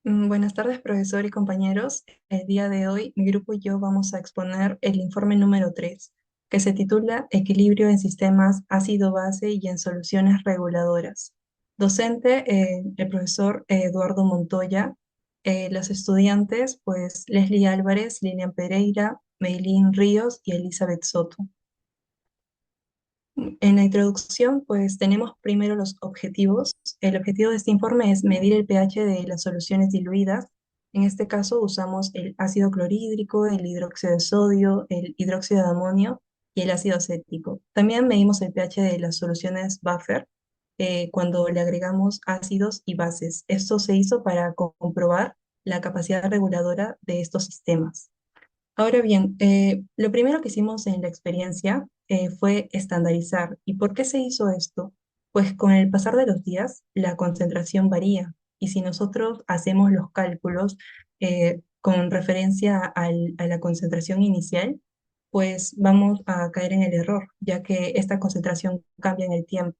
Buenas tardes, profesor y compañeros. El día de hoy, mi grupo y yo vamos a exponer el informe número 3, que se titula Equilibrio en sistemas ácido-base y en soluciones reguladoras. Docente, el profesor Eduardo Montoya. Los estudiantes, pues Leslie Álvarez, Lilian Pereira, Meilín Ríos y Elizabeth Soto. En la introducción, pues tenemos primero los objetivos. El objetivo de este informe es medir el pH de las soluciones diluidas. En este caso usamos el ácido clorhídrico, el hidróxido de sodio, el hidróxido de amonio y el ácido acético. También medimos el pH de las soluciones buffer cuando le agregamos ácidos y bases. Esto se hizo para comprobar la capacidad reguladora de estos sistemas. Ahora bien, lo primero que hicimos en la experiencia fue estandarizar. ¿Y por qué se hizo esto? Pues con el pasar de los días, la concentración varía. Y si nosotros hacemos los cálculos con referencia a la concentración inicial, pues vamos a caer en el error, ya que esta concentración cambia en el tiempo.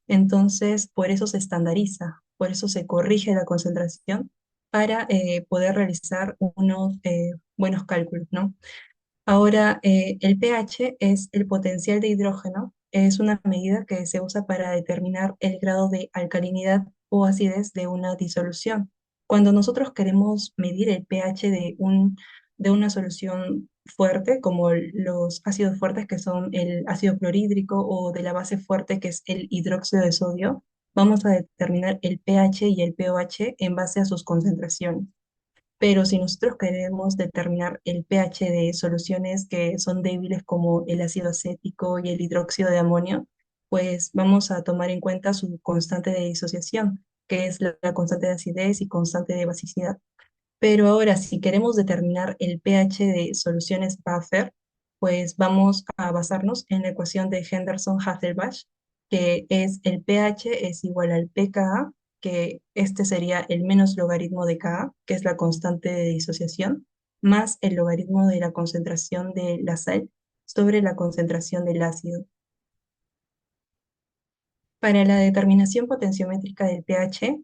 Entonces, por eso se estandariza, por eso se corrige la concentración para poder realizar unos buenos cálculos, ¿no? Ahora, el pH es el potencial de hidrógeno, es una medida que se usa para determinar el grado de alcalinidad o acidez de una disolución. Cuando nosotros queremos medir el pH de una solución fuerte, como los ácidos fuertes que son el ácido clorhídrico o de la base fuerte que es el hidróxido de sodio, vamos a determinar el pH y el pOH en base a sus concentraciones. Pero si nosotros queremos determinar el pH de soluciones que son débiles como el ácido acético y el hidróxido de amonio, pues vamos a tomar en cuenta su constante de disociación, que es la constante de acidez y constante de basicidad. Pero ahora, si queremos determinar el pH de soluciones buffer, pues vamos a basarnos en la ecuación de Henderson-Hasselbalch, que es el pH es igual al pKa, que este sería el menos logaritmo de Ka, que es la constante de disociación, más el logaritmo de la concentración de la sal sobre la concentración del ácido. Para la determinación potenciométrica del pH,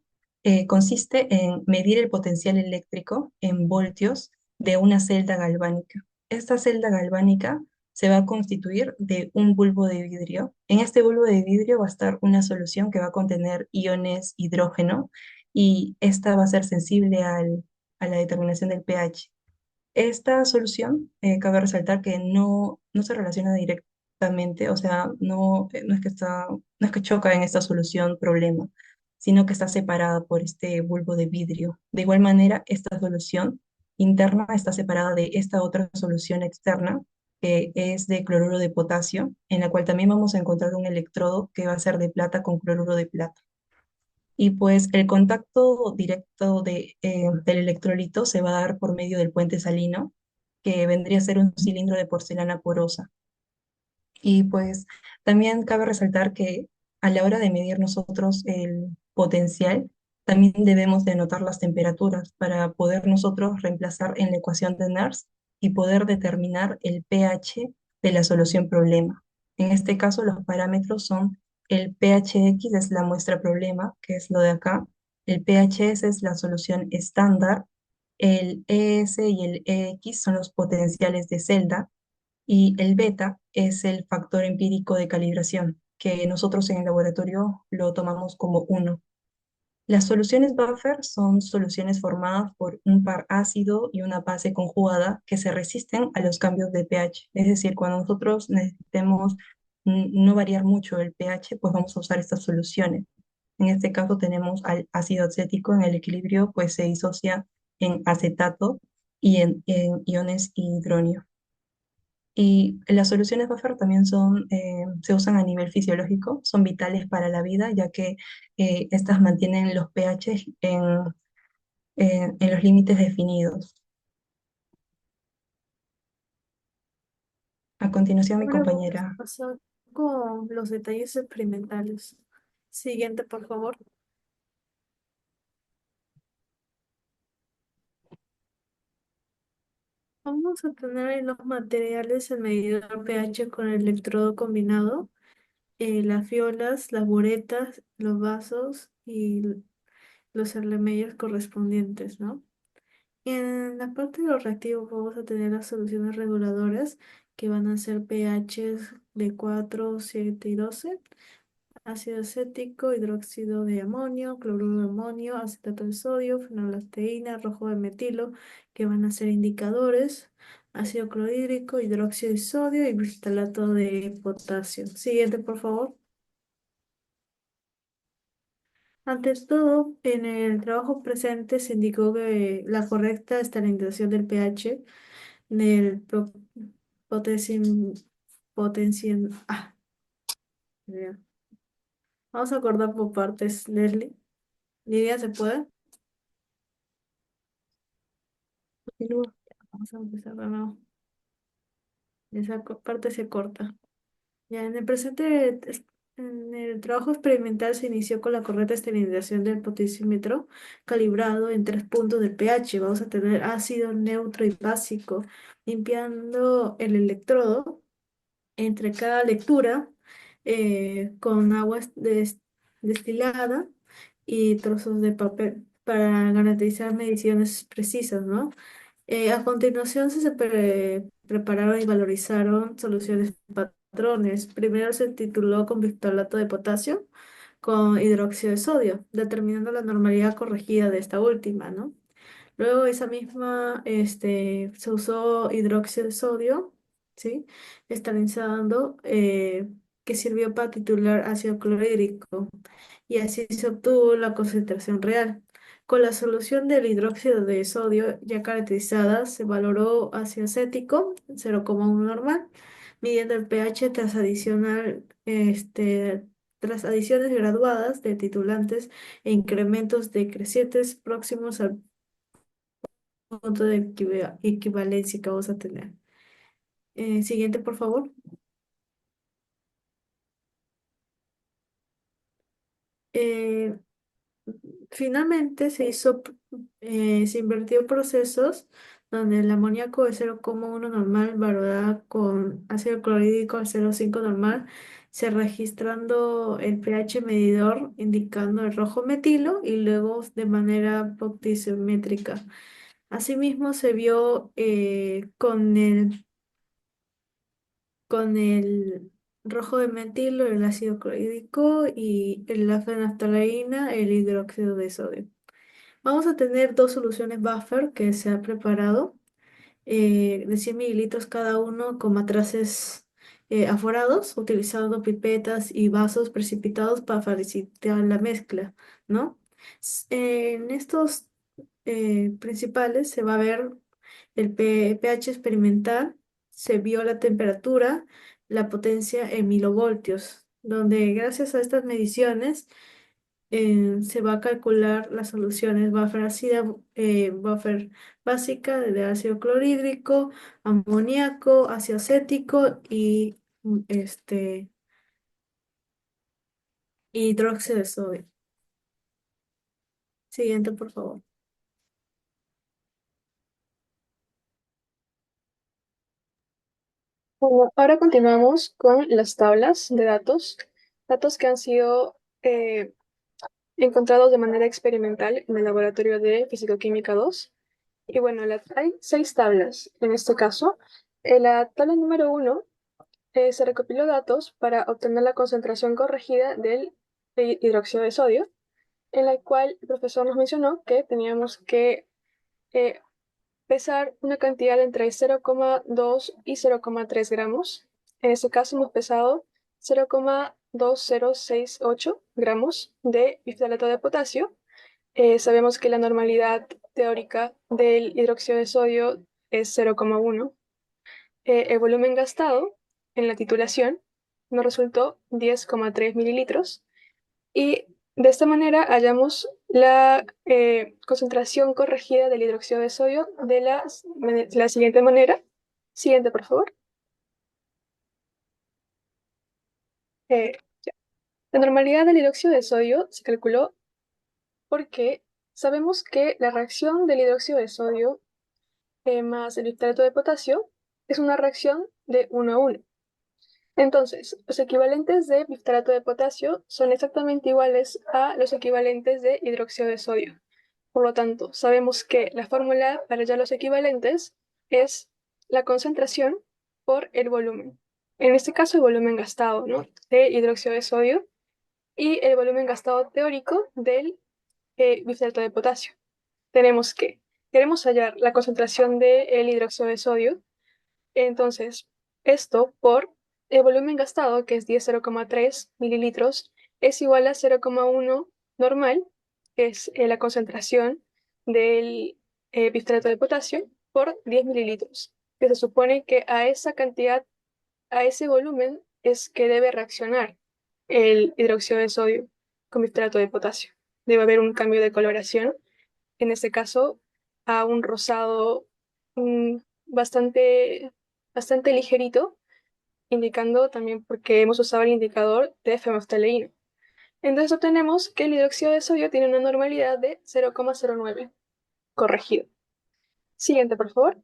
consiste en medir el potencial eléctrico en voltios de una celda galvánica. Esta celda galvánica se va a constituir de un bulbo de vidrio. En este bulbo de vidrio va a estar una solución que va a contener iones hidrógeno y esta va a ser sensible a la determinación del pH. Esta solución, cabe resaltar que no se relaciona directamente, o sea, no es que choca en esta solución problema, sino que está separada por este bulbo de vidrio. De igual manera, esta solución interna está separada de esta otra solución externa, que es de cloruro de potasio, en la cual también vamos a encontrar un electrodo que va a ser de plata con cloruro de plata. Y pues el contacto directo del electrolito se va a dar por medio del puente salino, que vendría a ser un cilindro de porcelana porosa. Y pues también cabe resaltar que a la hora de medir nosotros el potencial, también debemos de anotar las temperaturas para poder nosotros reemplazar en la ecuación de Nernst y poder determinar el pH de la solución problema. En este caso, los parámetros son el pHx es la muestra problema, que es lo de acá, el pHs es la solución estándar, el ES y el EX son los potenciales de celda, y el beta es el factor empírico de calibración, que nosotros en el laboratorio lo tomamos como uno. Las soluciones buffer son soluciones formadas por un par ácido y una base conjugada que se resisten a los cambios de pH. Es decir, cuando nosotros necesitemos no variar mucho el pH, pues vamos a usar estas soluciones. En este caso tenemos al ácido acético en el equilibrio, pues se disocia en acetato y en iones hidronio. Y las soluciones buffer también se usan a nivel fisiológico, son vitales para la vida, ya que estas mantienen los pH en los límites definidos. A continuación, mi Ahora vamos compañera. a pasar con los detalles experimentales. Siguiente, por favor. Vamos a tener en los materiales el medidor pH con el electrodo combinado, las fiolas, las buretas, los vasos los Erlenmeyer correspondientes, ¿no? En la parte de los reactivos vamos a tener las soluciones reguladoras que van a ser pHs de 4, 7 y 12, ácido acético, hidróxido de amonio, cloruro de amonio, acetato de sodio, fenolacteína, rojo de metilo, que van a ser indicadores, ácido clorhídrico, hidróxido de sodio y cristalato de potasio. Siguiente, por favor. Ante todo, en el trabajo presente se indicó que la correcta esterilización del pH del potencial, ya. Vamos a acordar por partes, Leslie. Lidia, ¿se puede? Continúa. Vamos a empezar de nuevo. Esa parte se corta. Ya en el presente, en el trabajo experimental se inició con la correcta esterilización del potenciómetro calibrado en 3 puntos del pH. Vamos a tener ácido, neutro y básico, limpiando el electrodo entre cada lectura con agua destilada y trozos de papel para garantizar mediciones precisas, ¿no? A continuación prepararon y valorizaron soluciones patrones. Primero se tituló con bictorlato de potasio con hidróxido de sodio, determinando la normalidad corregida de esta última, ¿no? Luego esa misma, se usó hidróxido de sodio, ¿sí? Estalinizando, que sirvió para titular ácido clorhídrico y así se obtuvo la concentración real. Con la solución del hidróxido de sodio ya caracterizada, se valoró ácido acético, 0,1 normal, midiendo el pH tras adiciones graduadas de titulantes e incrementos decrecientes próximos al punto de equivalencia que vamos a tener. Siguiente, por favor. Eh, Finalmente se invirtió procesos donde el amoníaco de 0,1 normal valorada con ácido clorhídrico al 0,5 normal, se registrando el pH medidor indicando el rojo metilo y luego de manera potenciométrica. Asimismo, se vio con el rojo de metilo, el ácido clorhídrico y la fenolftaleína, el hidróxido de sodio. Vamos a tener dos soluciones buffer que se ha preparado de 100 mililitros cada uno con matraces aforados, utilizando pipetas y vasos precipitados para facilitar la mezcla, ¿no? En estos principales se va a ver el pH experimental, se vio la temperatura, la potencia en milovoltios, donde gracias a estas mediciones se va a calcular las soluciones buffer ácida, buffer básica de ácido clorhídrico, amoníaco, ácido acético y hidróxido de sodio. Siguiente, por favor. Bueno, ahora continuamos con las tablas de datos, datos que han sido encontrados de manera experimental en el laboratorio de Físico-Química 2. Y bueno, hay 6 tablas en este caso. En la tabla número 1 se recopiló datos para obtener la concentración corregida del hidróxido de sodio, en la cual el profesor nos mencionó que teníamos que eh, pesar una cantidad entre 0,2 y 0,3 gramos. En este caso hemos pesado 0,2068 gramos de bifidalato de potasio. Sabemos que la normalidad teórica del hidróxido de sodio es 0,1. El volumen gastado en la titulación nos resultó 10,3 mililitros y de esta manera hallamos la concentración corregida del hidróxido de sodio de la siguiente manera. Siguiente, por favor. Eh, la normalidad del hidróxido de sodio se calculó porque sabemos que la reacción del hidróxido de sodio más el bifidalato de potasio es una reacción de 1 a 1. Entonces, los equivalentes de biftalato de potasio son exactamente iguales a los equivalentes de hidróxido de sodio. Por lo tanto, sabemos que la fórmula para hallar los equivalentes es la concentración por el volumen. En este caso, el volumen gastado, ¿no?, de hidróxido de sodio y el volumen gastado teórico del biftalato de potasio. Tenemos que, queremos hallar la concentración del hidróxido de sodio, entonces esto por el volumen gastado, que es 10,0,3 mililitros, es igual a 0,1 normal, que es la concentración del biftalato de potasio, por 10 mililitros, que se supone que a esa cantidad, a ese volumen, es que debe reaccionar el hidróxido de sodio con biftalato de potasio. Debe haber un cambio de coloración, en este caso a un rosado bastante ligerito, indicando también porque hemos usado el indicador de fenolftaleína. Entonces obtenemos que el hidróxido de sodio tiene una normalidad de 0,09, corregido. Siguiente, por favor.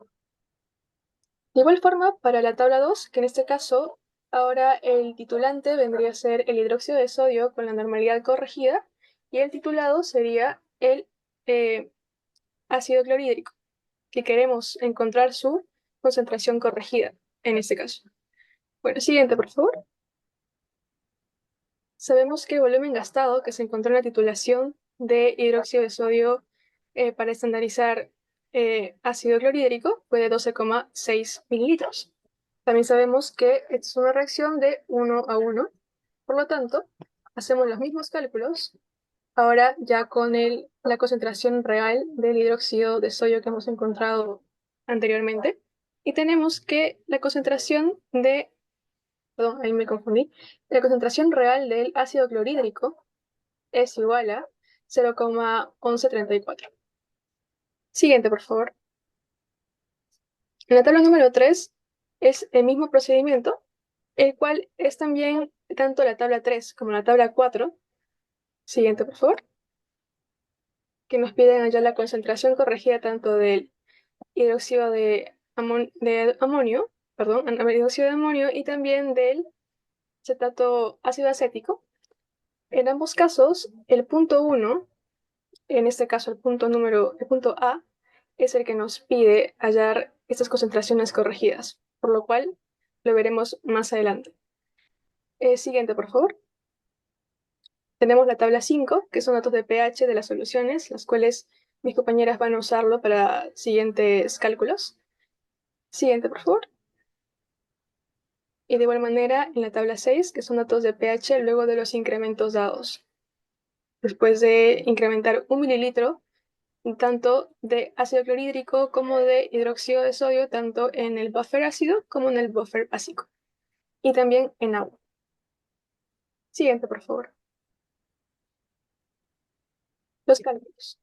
De igual forma, para la tabla 2, que en este caso ahora el titulante vendría a ser el hidróxido de sodio con la normalidad corregida y el titulado sería el ácido clorhídrico, que queremos encontrar su concentración corregida en este caso. Bueno, siguiente, por favor. Sabemos que el volumen gastado que se encontró en la titulación de hidróxido de sodio para estandarizar ácido clorhídrico fue de 12,6 mililitros. También sabemos que es una reacción de 1 a 1. Por lo tanto, hacemos los mismos cálculos, ahora ya con la concentración real del hidróxido de sodio que hemos encontrado anteriormente. Y tenemos que la concentración de, perdón, ahí me confundí, la concentración real del ácido clorhídrico es igual a 0,1134. Siguiente, por favor. En la tabla número 3 es el mismo procedimiento, el cual es también tanto la tabla 3 como la tabla 4. Siguiente, por favor. Que nos piden hallar la concentración corregida tanto del hidróxido de amonio, perdón, hidróxido de amonio y también del acetato ácido acético. En ambos casos, el punto 1, en este caso el punto A, es el que nos pide hallar estas concentraciones corregidas, por lo cual lo veremos más adelante. Siguiente, por favor. Tenemos la tabla 5, que son datos de pH de las soluciones, las cuales mis compañeras van a usarlo para siguientes cálculos. Siguiente, por favor. Y de igual manera, en la tabla 6, que son datos de pH luego de los incrementos dados. Después de incrementar 1 mililitro, tanto de ácido clorhídrico como de hidróxido de sodio, tanto en el buffer ácido como en el buffer básico. Y también en agua. Siguiente, por favor. Los cálculos.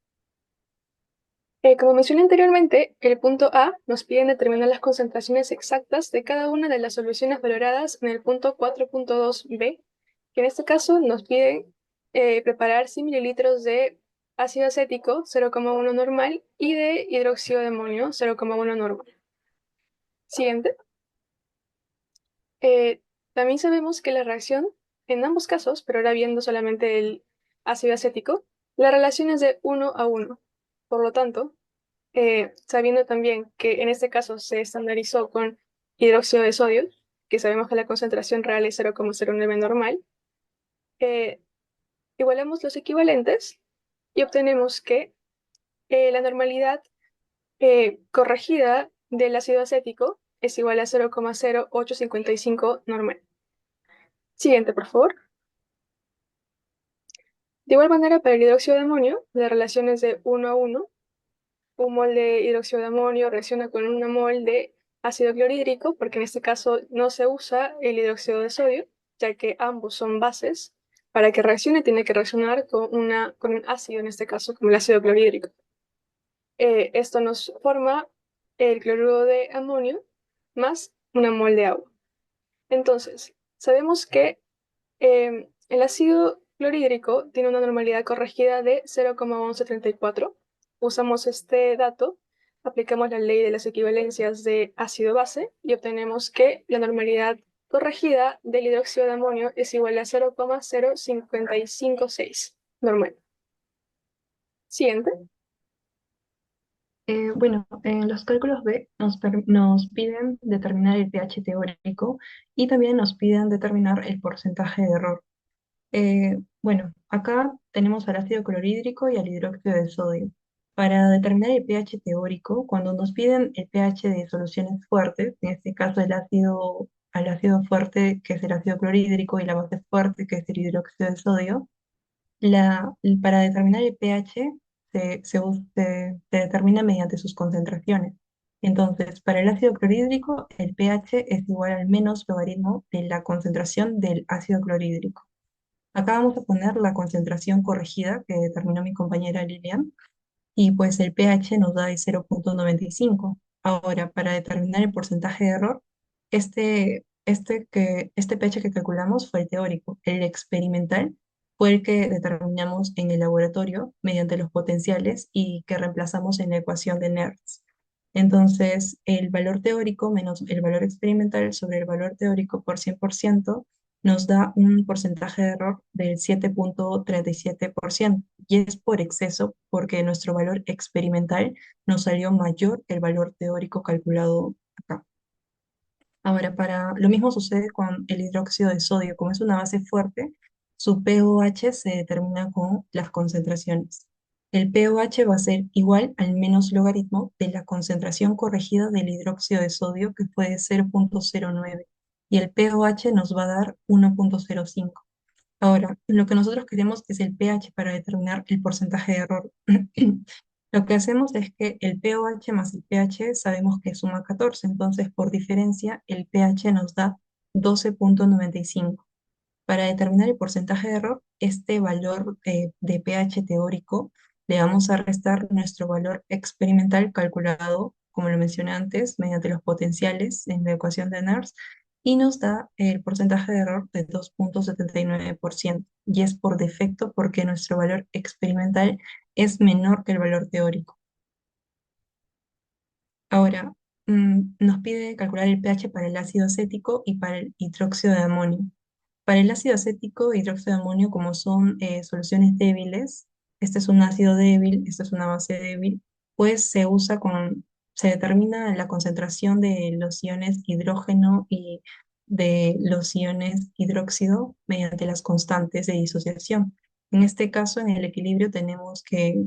Como mencioné anteriormente, el punto A nos pide determinar las concentraciones exactas de cada una de las soluciones valoradas en el punto 4.2b, que en este caso nos pide preparar 100 mililitros de ácido acético 0,1 normal y de hidróxido de amonio 0,1 normal. Siguiente. También sabemos que la reacción, en ambos casos, pero ahora viendo solamente el ácido acético, la relación es de 1 a 1. Por lo tanto, sabiendo también que en este caso se estandarizó con hidróxido de sodio, que sabemos que la concentración real es 0,09 normal, igualamos los equivalentes y obtenemos que la normalidad corregida del ácido acético es igual a 0,0855 normal. Siguiente, por favor. De igual manera, para el hidróxido de amonio, la relación es de 1 a 1. Un mol de hidróxido de amonio reacciona con un mol de ácido clorhídrico, porque en este caso no se usa el hidróxido de sodio, ya que ambos son bases. Para que reaccione tiene que reaccionar con un ácido, en este caso como el ácido clorhídrico. Esto nos forma el cloruro de amonio más una mol de agua. Entonces, sabemos que el ácido clorhídrico tiene una normalidad corregida de 0,1134. Usamos este dato, aplicamos la ley de las equivalencias de ácido-base y obtenemos que la normalidad corregida del hidróxido de amonio es igual a 0,0556 normal. Siguiente. Bueno, en los cálculos B nos piden determinar el pH teórico y también nos piden determinar el porcentaje de error. Bueno, acá tenemos al ácido clorhídrico y al hidróxido de sodio. Para determinar el pH teórico, cuando nos piden el pH de soluciones fuertes, en este caso al ácido fuerte que es el ácido clorhídrico y la base fuerte que es el hidróxido de sodio, para determinar el pH se determina mediante sus concentraciones. Entonces, para el ácido clorhídrico, el pH es igual al menos logaritmo de la concentración del ácido clorhídrico. Acá vamos a poner la concentración corregida que determinó mi compañera Lilian y pues el pH nos da de 0,95. Ahora, para determinar el porcentaje de error, este pH que calculamos fue el teórico. El experimental fue el que determinamos en el laboratorio mediante los potenciales y que reemplazamos en la ecuación de Nernst. Entonces, el valor teórico menos el valor experimental sobre el valor teórico por 100% nos da un porcentaje de error del 7,37% y es por exceso porque nuestro valor experimental nos salió mayor que el valor teórico calculado acá. Ahora, lo mismo sucede con el hidróxido de sodio. Como es una base fuerte, su pOH se determina con las concentraciones. El pOH va a ser igual al menos logaritmo de la concentración corregida del hidróxido de sodio, que fue de 0,09, y el pOH nos va a dar 1,05. Ahora, lo que nosotros queremos es el pH para determinar el porcentaje de error. Lo que hacemos es que el pOH más el pH sabemos que suma 14, entonces por diferencia el pH nos da 12,95. Para determinar el porcentaje de error, este valor de pH teórico le vamos a restar nuestro valor experimental calculado, como lo mencioné antes, mediante los potenciales en la ecuación de Nernst, y nos da el porcentaje de error de 2,79%. Y es por defecto porque nuestro valor experimental es menor que el valor teórico. Ahora, nos pide calcular el pH para el ácido acético y para el hidróxido de amonio. Para el ácido acético e hidróxido de amonio, como son soluciones débiles, este es un ácido débil, esta es una base débil, pues se determina la concentración de los iones hidrógeno y de los iones hidróxido mediante las constantes de disociación. En este caso, en el equilibrio tenemos que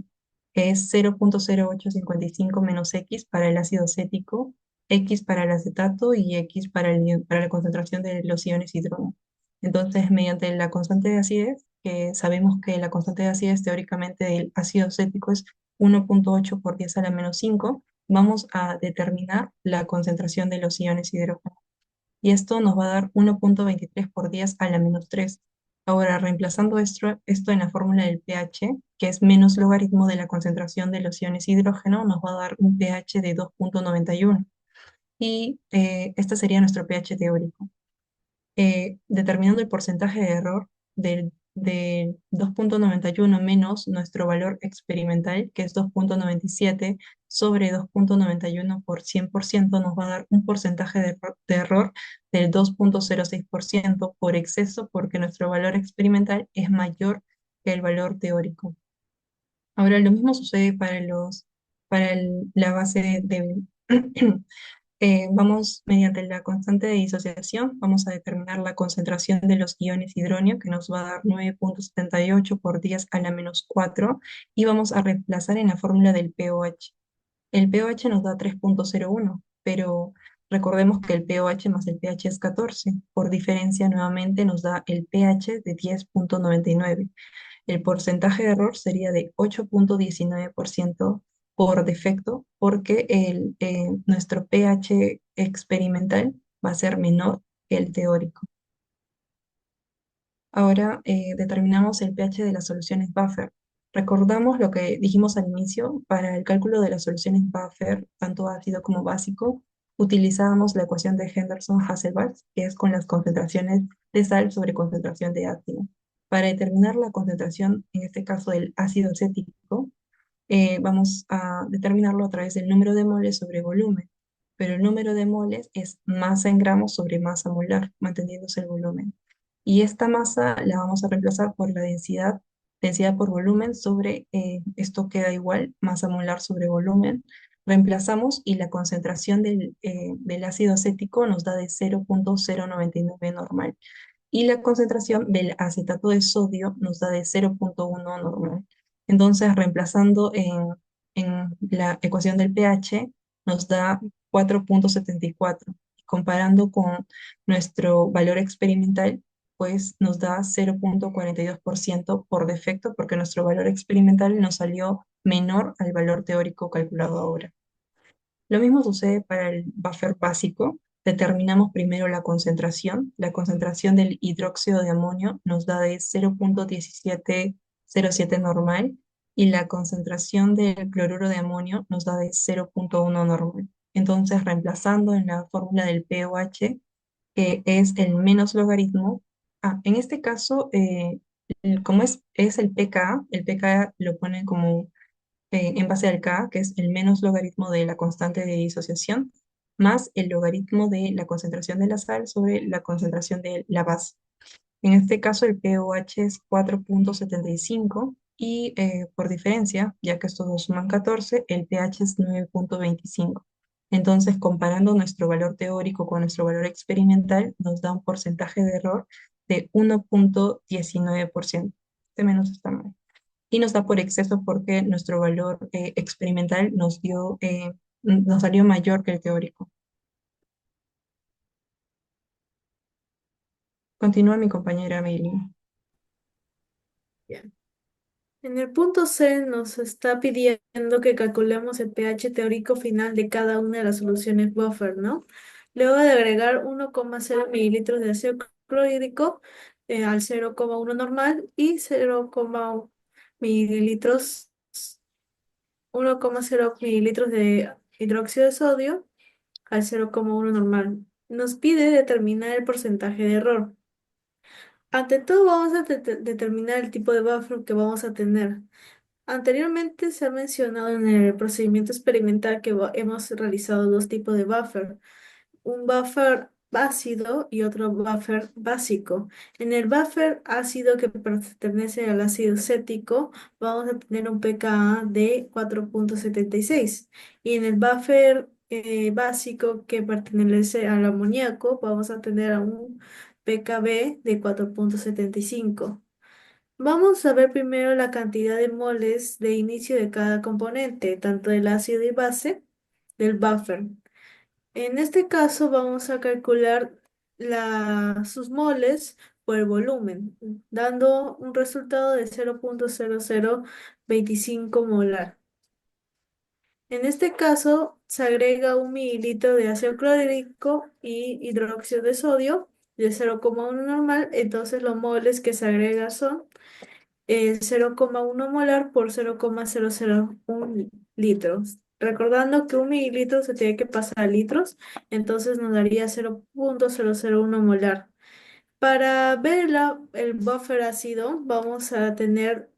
es 0,0855 menos X para el ácido acético, X para el acetato y X para la concentración de los iones hidrógeno. Entonces, mediante la constante de acidez, que sabemos que la constante de acidez teóricamente del ácido acético es 1,8 por 10 a la menos 5, vamos a determinar la concentración de los iones hidrógeno. Y esto nos va a dar 1,23 por 10 a la menos 3. Ahora, reemplazando esto en la fórmula del pH, que es menos logaritmo de la concentración de los iones hidrógeno, nos va a dar un pH de 2,91. Y este sería nuestro pH teórico. Determinando el porcentaje de error de 2,91 menos nuestro valor experimental, que es 2,97 sobre 2,91 por 100%, nos va a dar un porcentaje de error del 2,06% por exceso, porque nuestro valor experimental es mayor que el valor teórico. Ahora, lo mismo sucede la base débil. Vamos, mediante la constante de disociación, vamos a determinar la concentración de los iones hidróneo, que nos va a dar 9,78 por 10 a la menos 4, y vamos a reemplazar en la fórmula del pOH. El pOH nos da 3,01, pero recordemos que el pOH más el pH es 14. Por diferencia, nuevamente nos da el pH de 10,99. El porcentaje de error sería de 8,19% por defecto, porque nuestro pH experimental va a ser menor que el teórico. Ahora determinamos el pH de las soluciones buffer. Recordamos lo que dijimos al inicio, para el cálculo de las soluciones buffer, tanto ácido como básico, utilizábamos la ecuación de Henderson-Hasselbalch, que es con las concentraciones de sal sobre concentración de ácido. Para determinar la concentración, en este caso del ácido acético, vamos a determinarlo a través del número de moles sobre volumen. pero el número de moles es masa en gramos sobre masa molar, manteniéndose el volumen. Y esta masa la vamos a reemplazar por la densidad, densidad por volumen sobre, esto queda igual, masa molar sobre volumen. Reemplazamos y la concentración del ácido acético nos da de 0,099 normal. Y la concentración del acetato de sodio nos da de 0,1 normal. Entonces, reemplazando en la ecuación del pH, nos da 4,74. Comparando con nuestro valor experimental, pues nos da 0,42% por defecto, porque nuestro valor experimental nos salió menor al valor teórico calculado ahora. Lo mismo sucede para el buffer básico. Determinamos primero la concentración. La concentración del hidróxido de amonio nos da de 0,1707 normal y la concentración del cloruro de amonio nos da de 0,1 normal. Entonces, reemplazando en la fórmula del pOH, que es el menos logaritmo, en este caso, como es el pKa lo ponen como en base al K, que es el menos logaritmo de la constante de disociación, más el logaritmo de la concentración de la sal sobre la concentración de la base. En este caso, el pOH es 4,75 y por diferencia, ya que estos dos suman 14, el pH es 9,25. Entonces, comparando nuestro valor teórico con nuestro valor experimental, nos da un porcentaje de error de 1,19%. Este menos está mal y nos da por exceso porque nuestro valor experimental nos salió mayor que el teórico. Continúa mi compañera Meili. Bien. En el punto C nos está pidiendo que calculemos el pH teórico final de cada una de las soluciones buffer, ¿no? Luego de agregar 1,0 mililitros de ácido clorhídrico al 0,1 normal y 0,1 mililitros, 1,0 mililitros de hidróxido de sodio al 0,1 normal. Nos pide determinar el porcentaje de error. Ante todo, vamos a determinar el tipo de buffer que vamos a tener. Anteriormente se ha mencionado en el procedimiento experimental que hemos realizado dos tipos de buffer, un buffer ácido y otro buffer básico. En el buffer ácido que pertenece al ácido cético, vamos a tener un pKa de 4,76 y en el buffer básico que pertenece al amoníaco, vamos a tener un pKb de 4,75. Vamos a ver primero la cantidad de moles de inicio de cada componente, tanto del ácido y base del buffer. En este caso vamos a calcular sus moles por el volumen, dando un resultado de 0,0025 molar. En este caso se agrega 1 mililitro de ácido clorhídrico y hidróxido de sodio de 0,1 normal, entonces los moles que se agregan son 0,1 molar por 0,001 litros. Recordando que 1 mililitro se tiene que pasar a litros, entonces nos daría 0,001 molar. Para ver el buffer ácido, vamos a tener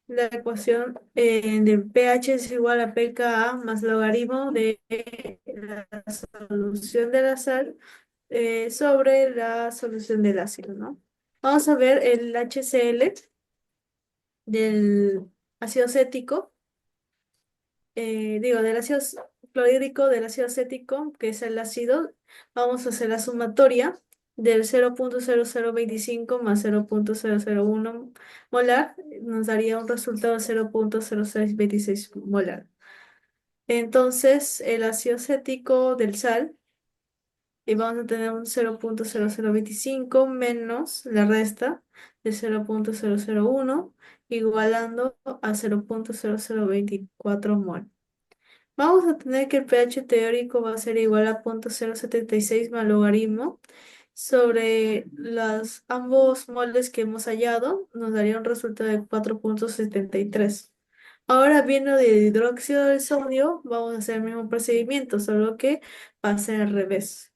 la ecuación del pH es igual a pKa más logaritmo de la solución de la sal sobre la solución del ácido, ¿no? Vamos a ver el HCl del ácido acético, del ácido clorhídrico, del ácido acético, que es el ácido, vamos a hacer la sumatoria del 0,0025 más 0,001 molar, nos daría un resultado de 0,0626 molar. Entonces, el ácido acético del sal, y vamos a tener un 0,0025 menos la resta de 0,001 igualando a 0,0024 mol. Vamos a tener que el pH teórico va a ser igual a 0,076 más logaritmo sobre ambos moldes que hemos hallado, nos daría un resultado de 4,73. Ahora viendo de hidróxido de sodio, vamos a hacer el mismo procedimiento, solo que va a ser al revés.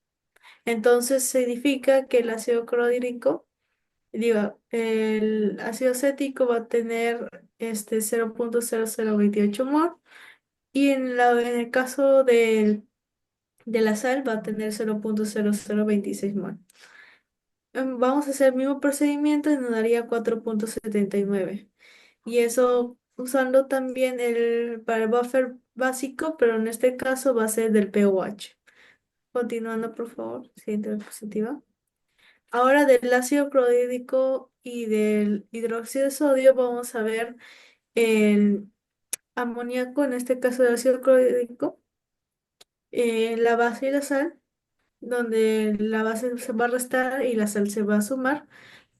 Entonces significa que el ácido clorhídrico, el ácido acético va a tener 0,0028 mol Y en el caso de la sal va a tener 0.0026 mol. Vamos a hacer el mismo procedimiento y nos daría 4.79. Y eso usando también para el buffer básico, pero en este caso va a ser del pOH. Continuando, por favor, siguiente diapositiva. Ahora del ácido clorhídrico y del hidróxido de sodio vamos a ver el amoníaco, en este caso del ácido clorhídrico, la base y la sal, donde la base se va a restar y la sal se va a sumar,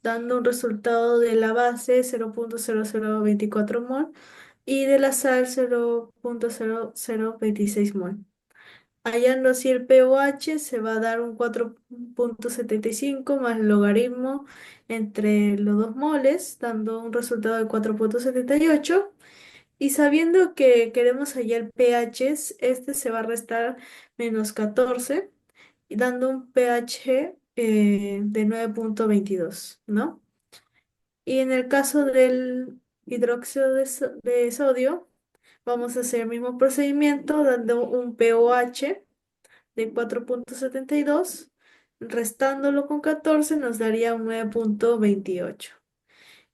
dando un resultado de la base 0.0024 mol y de la sal 0.0026 mol. Hallando así el pOH, se va a dar un 4.75 más el logaritmo entre los dos moles, dando un resultado de 4.78. Y sabiendo que queremos hallar el pH, este se va a restar -14, y dando un pH de 9.22, ¿no? Y en el caso del hidróxido de sodio, vamos a hacer el mismo procedimiento, dando un pOH de 4.72, restándolo con 14 nos daría un 9.28.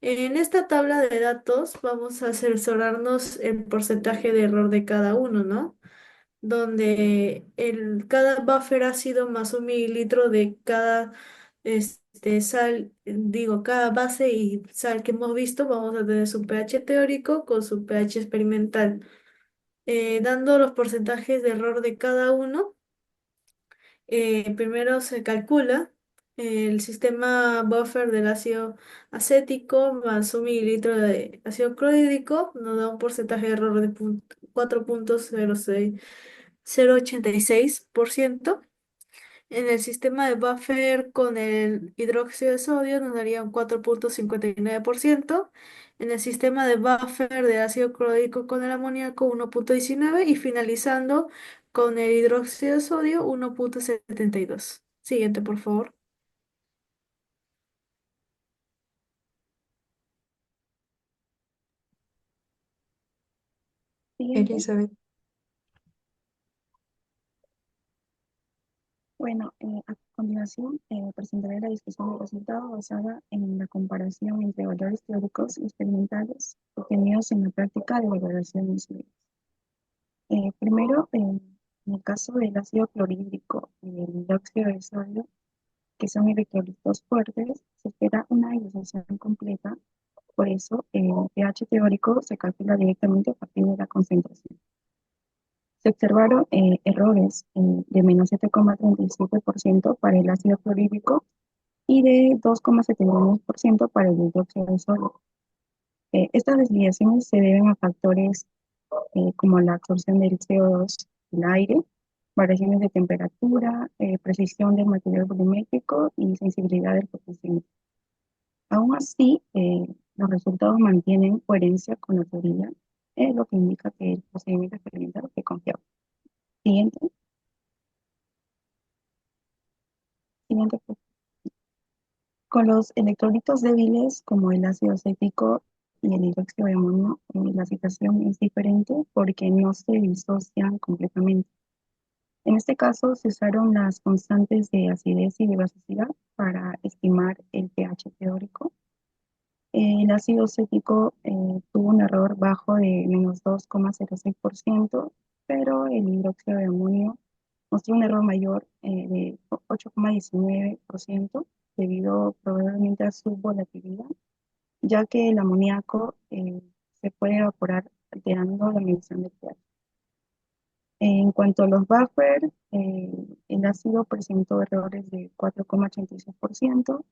En esta tabla de datos vamos a asesorarnos el porcentaje de error de cada uno, ¿no? Donde cada buffer ácido más un mililitro de cada sal, digo, cada base y sal que hemos visto, vamos a tener su pH teórico con su pH experimental. Dando los porcentajes de error de cada uno, primero se calcula el sistema buffer del ácido acético más un mililitro de ácido clorhídrico, nos da un porcentaje de error de 4.086%. En el sistema de buffer con el hidróxido de sodio nos daría un 4.59%. En el sistema de buffer de ácido clorhídrico con el amoníaco 1.19%. Y finalizando con el hidróxido de sodio 1.72. Siguiente, por favor. Siguiente. Elizabeth. Bueno, a continuación presentaré la discusión de resultado basada en la comparación entre valores teóricos y experimentales obtenidos en la práctica de valoraciones civiles. Primero, en el caso del ácido clorhídrico y el dióxido de sodio, que son electrolitos fuertes, se espera una disociación completa. Por eso, el pH teórico se calcula directamente a partir de la concentración. Se observaron errores de -7,37% para el ácido clorhídrico y de 2,79% para el hidróxido de sodio. Estas desviaciones se deben a factores como la absorción del CO2 del aire, variaciones de temperatura, precisión del material volumétrico y sensibilidad del potenciómetro. Aún así, los resultados mantienen coherencia con la teoría, lo que indica que el procedimiento experimental es confiable. Siguiente. Siguiente. Con los electrolitos débiles como el ácido acético y el hidróxido de amonio, la situación es diferente porque no se disocian completamente. En este caso se usaron las constantes de acidez y de basicidad para estimar el pH teórico. El ácido acético tuvo un error bajo de -2,06%, pero el hidróxido de amonio mostró un error mayor de 8,19% debido probablemente a su volatilidad, ya que el amoníaco se puede evaporar alterando la medición del pH. En cuanto a los buffers, el ácido presentó errores de 4,86%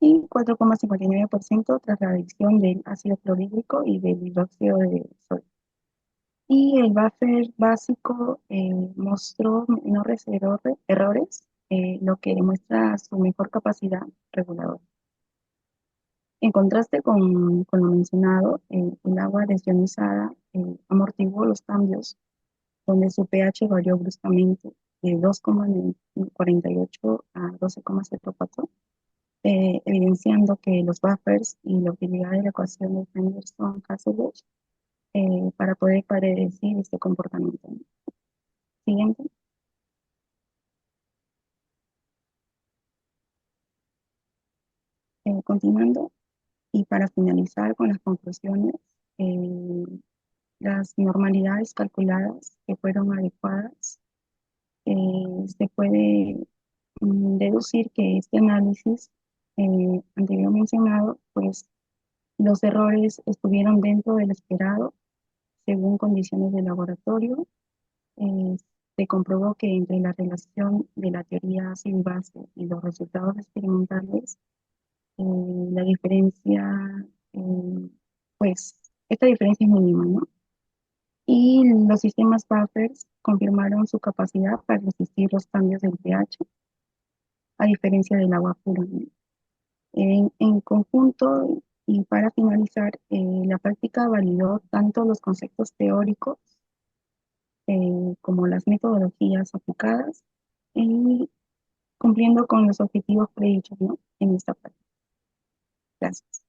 y 4,59% tras la adición del ácido clorhídrico y del hidróxido de sodio. Y el buffer básico mostró menores errores, lo que demuestra su mejor capacidad reguladora. En contraste con lo mencionado, el agua desionizada amortiguó los cambios, donde su pH varió bruscamente de 2,48 a 12,04, evidenciando que los buffers y la utilidad de la ecuación de Henderson-Hasselbalch para poder predecir este comportamiento, ¿no? Siguiente. Continuando, y para finalizar con las conclusiones, eh, las normalidades calculadas que fueron adecuadas, se puede deducir que este análisis anterior mencionado, pues los errores estuvieron dentro del esperado según condiciones de laboratorio. Eh, Se comprobó que entre la relación de la teoría sin base y los resultados experimentales, la diferencia, pues esta diferencia es mínima, ¿no? Y los sistemas buffers confirmaron su capacidad para resistir los cambios del pH, a diferencia del agua pura, ¿no? En conjunto, y para finalizar, la práctica validó tanto los conceptos teóricos como las metodologías aplicadas, y cumpliendo con los objetivos predichos, ¿no? En esta práctica. Gracias.